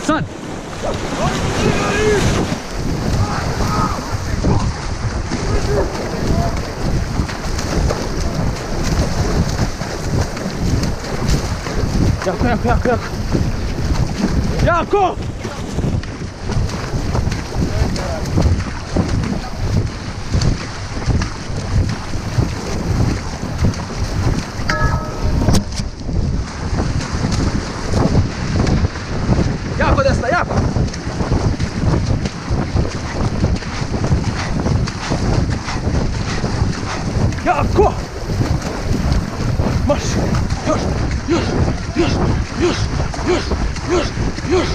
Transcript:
Sad! Jako, jako, jako, jako! Jako! Jako desna, jako! Jako! Marš! Još! Još! Još! Još! Još! Još! Još!